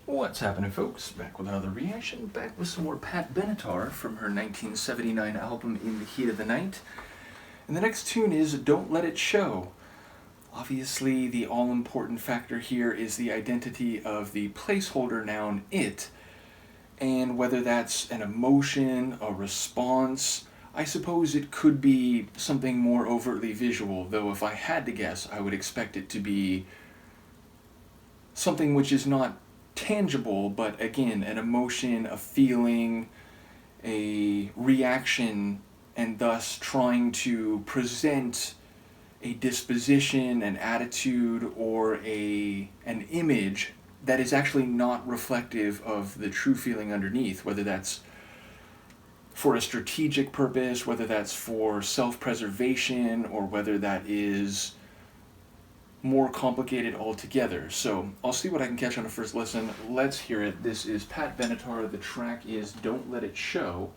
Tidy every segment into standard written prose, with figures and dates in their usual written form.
What's happening, folks? Back with another reaction, back with some more Pat Benatar from her 1979 album In the Heat of the Night. And the next tune is Don't Let It Show. Obviously, the all-important factor here is the identity of the placeholder noun it, and whether that's an emotion, a response. I suppose it could be something more overtly visual, though if I had to guess, I would expect it to be something which is not tangible, but again, an emotion, a feeling, a reaction, and thus trying to present a disposition, an attitude, or an image that is actually not reflective of the true feeling underneath, whether that's for a strategic purpose, whether that's for self-preservation, or whether that is more complicated altogether. So I'll see what I can catch on a first listen. Let's hear it. This is Pat Benatar. The track is Don't Let It Show,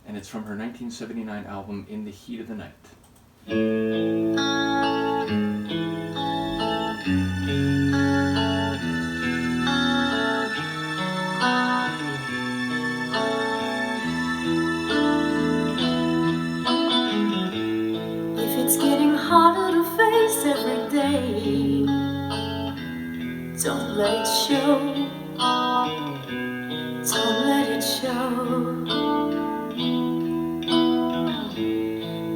and it's from her 1979 album In the Heat of the Night. If it's getting harder to face every day, don't let it show. Don't let it show.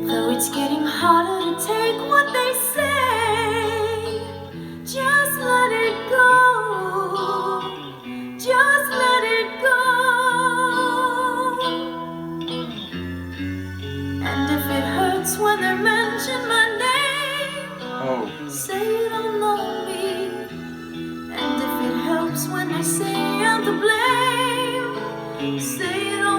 Though it's getting harder to take what they say, just let it go. Just let it go. And if it hurts when they mention my name, say you don't know me. And if it helps when they say I'm to blame, say you don't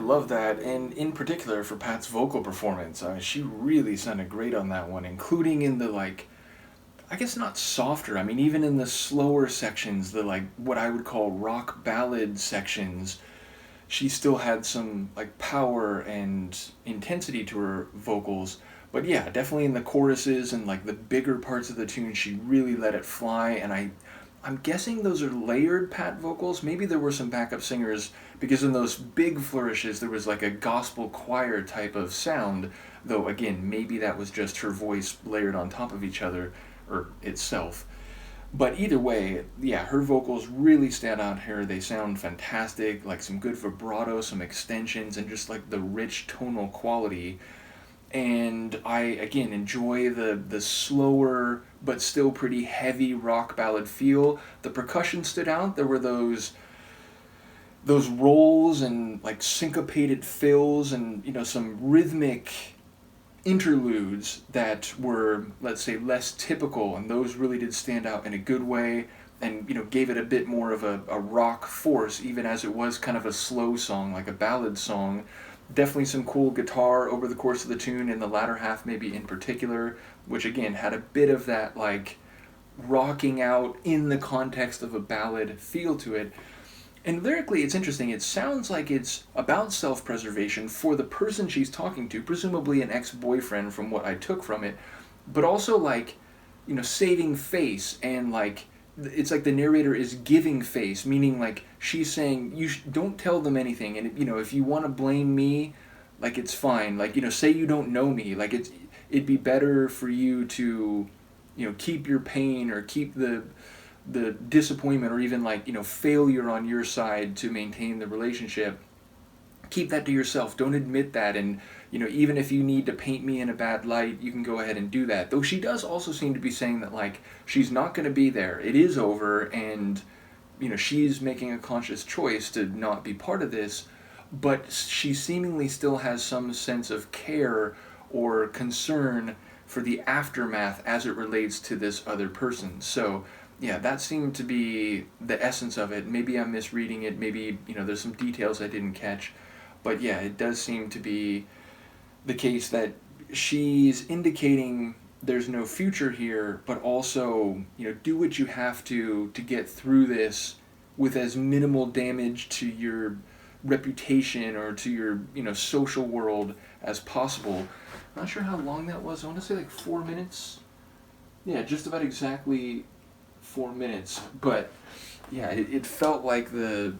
love that, and in particular for Pat's vocal performance. She really sounded great on that one, including in the, like, I guess not softer, I mean, even in the slower sections, the, like, what I would call rock ballad sections, she still had some, like, power and intensity to her vocals. But yeah, definitely in the choruses and, like, the bigger parts of the tune, she really let it fly, and I'm guessing those are layered Pat vocals. Maybe there were some backup singers, because in those big flourishes there was like a gospel choir type of sound, though again, maybe that was just her voice layered on top of each other, or itself. But either way, yeah, her vocals really stand out here. They sound fantastic, like some good vibrato, some extensions, and just like the rich tonal quality. And I, again, enjoy the slower but still pretty heavy rock ballad feel. The percussion stood out. There were those rolls and like syncopated fills and, you know, some rhythmic interludes that were, let's say, less typical, and those really did stand out in a good way, and, you know, gave it a bit more of a rock force, even as it was kind of a slow song, like a ballad song. Definitely some cool guitar over the course of the tune in the latter half, maybe in particular, which again had a bit of that, like, rocking out in the context of a ballad feel to it. And lyrically, it's interesting. It sounds like it's about self-preservation for the person she's talking to, presumably an ex-boyfriend from what I took from it, but also, like, you know, saving face, and, like, it's like the narrator is giving face, meaning, like, she's saying, don't tell them anything, and, you know, if you want to blame me, like, it's fine, like, you know, say you don't know me, like, it'd be better for you to, you know, keep your pain, or keep the disappointment, or even, like, you know, failure on your side to maintain the relationship. Keep that to yourself. Don't admit that. And, you know, even if you need to paint me in a bad light, you can go ahead and do that. Though she does also seem to be saying that, like, she's not going to be there. It is over, and, you know, she's making a conscious choice to not be part of this, but she seemingly still has some sense of care or concern for the aftermath as it relates to this other person. So, yeah, that seemed to be the essence of it. Maybe I'm misreading it. Maybe, you know, there's some details I didn't catch. But yeah, it does seem to be the case that she's indicating there's no future here, but also, you know, do what you have to get through this with as minimal damage to your reputation or to your, you know, social world as possible. I'm not sure how long that was. I want to say like 4 minutes. Yeah, just about exactly 4 minutes. But yeah, it felt like it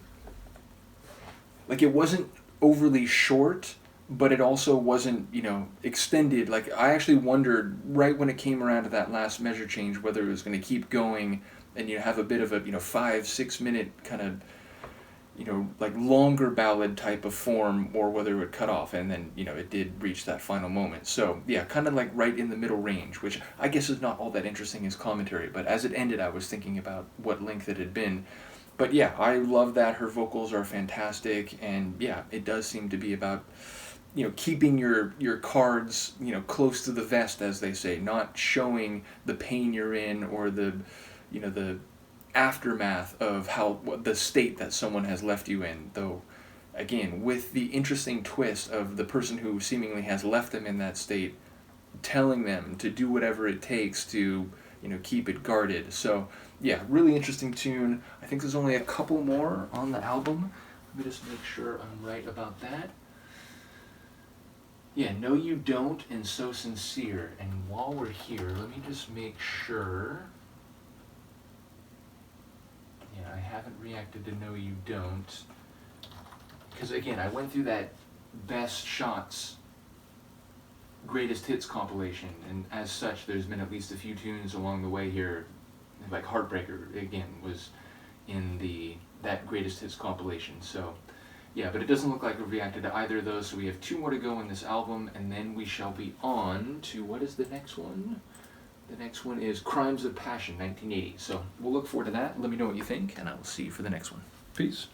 wasn't overly short, but it also wasn't, you know, extended. Like, I actually wondered right when it came around to that last measure change whether it was going to keep going and, you know, have a bit of a, you know, 5-6 minute kind of, you know, like longer ballad type of form, or whether it would cut off. And then, you know, it did reach that final moment. So yeah, kind of like right in the middle range, which I guess is not all that interesting as commentary, but as it ended I was thinking about what length it had been. But yeah, I love that. Her vocals are fantastic, and yeah, it does seem to be about, you know, keeping your cards, you know, close to the vest, as they say, not showing the pain you're in, or the, you know, the aftermath of the state that someone has left you in. Though, again, with the interesting twist of the person who seemingly has left them in that state telling them to do whatever it takes to, you know, keep it guarded. So yeah, really interesting tune. I think there's only a couple more on the album. Let me just make sure I'm right about that. Yeah, No You Don't and So Sincere. And while we're here, let me just make sure. Yeah, I haven't reacted to No You Don't. Because again, I went through that Best Shots Greatest Hits compilation, and as such, there's been at least a few tunes along the way here. Like Heartbreaker, again, was in that Greatest Hits compilation. So yeah, but it doesn't look like we've reacted to either of those, so we have 2 more to go in this album, and then we shall be on to, what is the next one? The next one is Crimes of Passion, 1980. So we'll look forward to that. Let me know what you think, and I will see you for the next one. Peace.